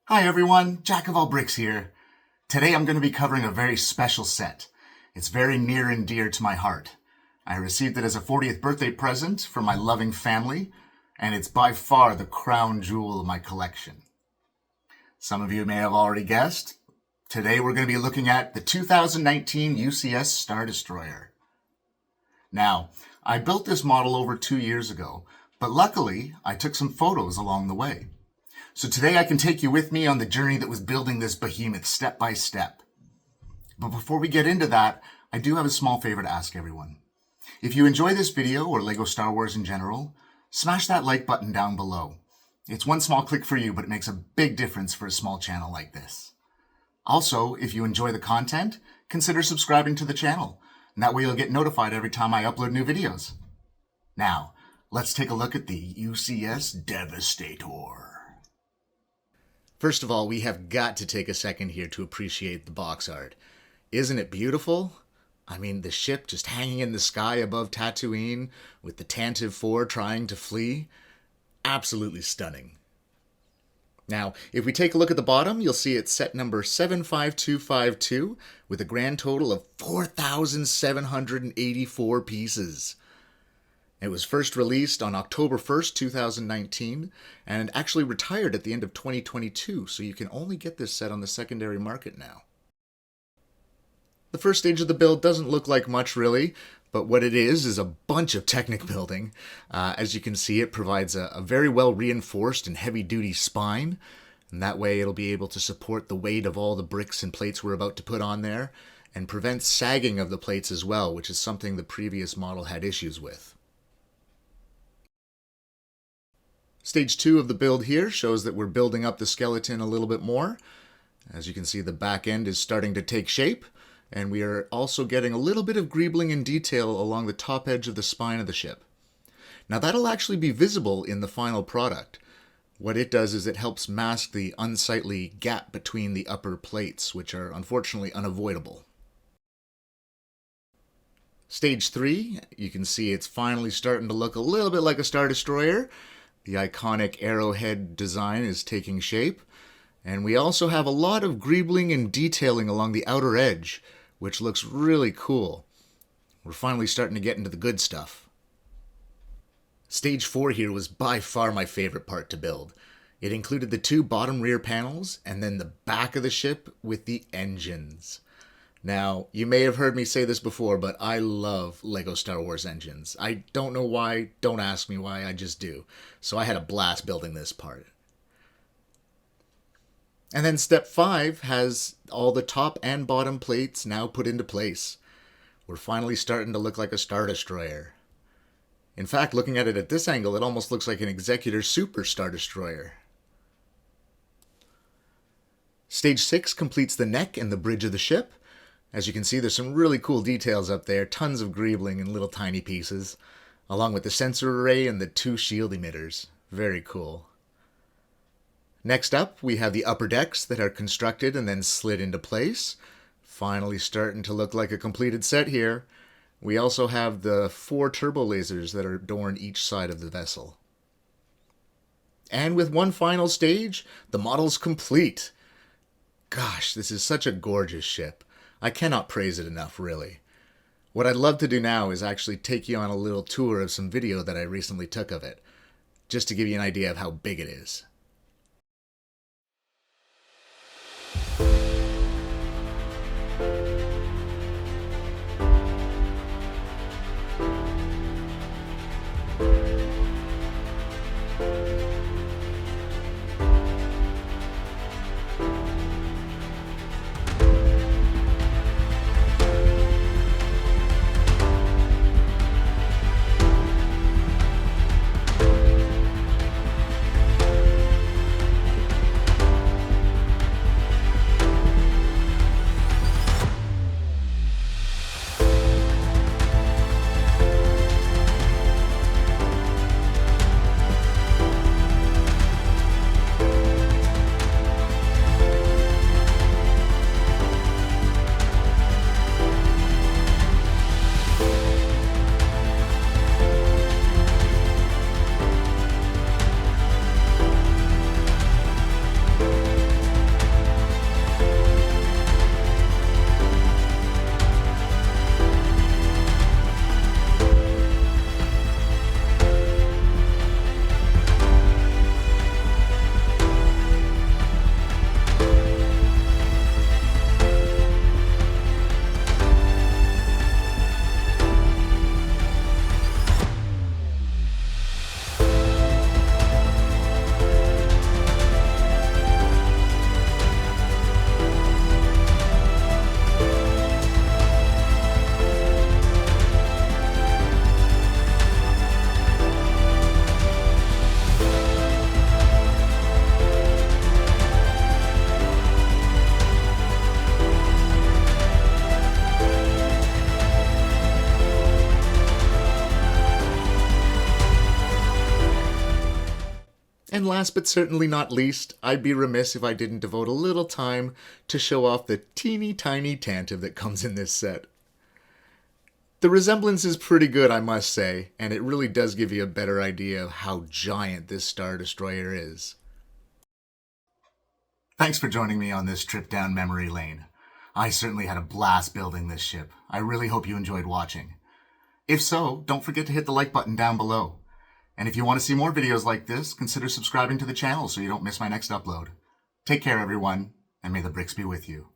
Hi everyone, Jack of all bricks here. Today I'm going to be covering a very special set. It's very near and dear to my heart. I received it as a 40th birthday present from my loving family, and it's by far the crown jewel of my collection. Some of you may have already guessed. Today we're going to be looking at the 2019 UCS Star Destroyer. Now, I built this model over 2 years ago, but luckily I took some photos along the way. So today I can take you with me on the journey that was building this behemoth step by step. But before we get into that, I do have a small favor to ask everyone. If you enjoy this video or LEGO Star Wars in general, smash that like button down below. It's one small click for you, but it makes a big difference for a small channel like this. Also, if you enjoy the content, consider subscribing to the channel, and that way you'll get notified every time I upload new videos. Now, let's take a look at the UCS Devastator. First of all, we have got to take a second here to appreciate the box art. Isn't it beautiful? I mean, the ship just hanging in the sky above Tatooine with the Tantive 4 trying to flee. Absolutely stunning. Now, if we take a look at the bottom, you'll see it's set number 75252 with a grand total of 4,784 pieces. It was first released on October 1st, 2019, and actually retired at the end of 2022, so you can only get this set on the secondary market now. The first stage of the build doesn't look like much really, but what it is a bunch of Technic building. As you can see, it provides a very well reinforced and heavy-duty spine, and that way it'll be able to support the weight of all the bricks and plates we're about to put on there, and prevent sagging of the plates as well, which is something the previous model had issues with. Stage 2 of the build here shows that we're building up the skeleton a little bit more. As you can see, the back end is starting to take shape, and we are also getting a little bit of greebling and detail along the top edge of the spine of the ship. Now that'll actually be visible in the final product. What it does is it helps mask the unsightly gap between the upper plates, which are unfortunately unavoidable. Stage 3, you can see it's finally starting to look a little bit like a Star Destroyer. The iconic arrowhead design is taking shape, and we also have a lot of greebling and detailing along the outer edge, which looks really cool. We're finally starting to get into the good stuff. Stage 4 here was by far my favorite part to build. It included the 2 bottom rear panels and then the back of the ship with the engines. Now, you may have heard me say this before, but I love LEGO Star Wars engines. I don't know why, don't ask me why, I just do. So I had a blast building this part. And then step 5 has all the top and bottom plates now put into place. We're finally starting to look like a Star Destroyer. In fact, looking at it at this angle, it almost looks like an Executor Super Star Destroyer. Stage 6 completes the neck and the bridge of the ship. As you can see, there's some really cool details up there, tons of greebling in little tiny pieces, along with the sensor array and the 2 shield emitters. Very cool. Next up, we have the upper decks that are constructed and then slid into place. Finally starting to look like a completed set here. We also have the 4 turbo lasers that adorn each side of the vessel. And with one final stage, the model's complete. Gosh, this is such a gorgeous ship. I cannot praise it enough, really. What I'd love to do now is actually take you on a little tour of some video that I recently took of it, just to give you an idea of how big it is. And last but certainly not least, I'd be remiss if I didn't devote a little time to show off the teeny tiny tantive that comes in this set. The resemblance is pretty good, I must say, and it really does give you a better idea of how giant this Star Destroyer is. Thanks for joining me on this trip down memory lane. I certainly had a blast building this ship. I really hope you enjoyed watching. If so, don't forget to hit the like button down below. And if you want to see more videos like this, consider subscribing to the channel so you don't miss my next upload. Take care, everyone, and may the bricks be with you.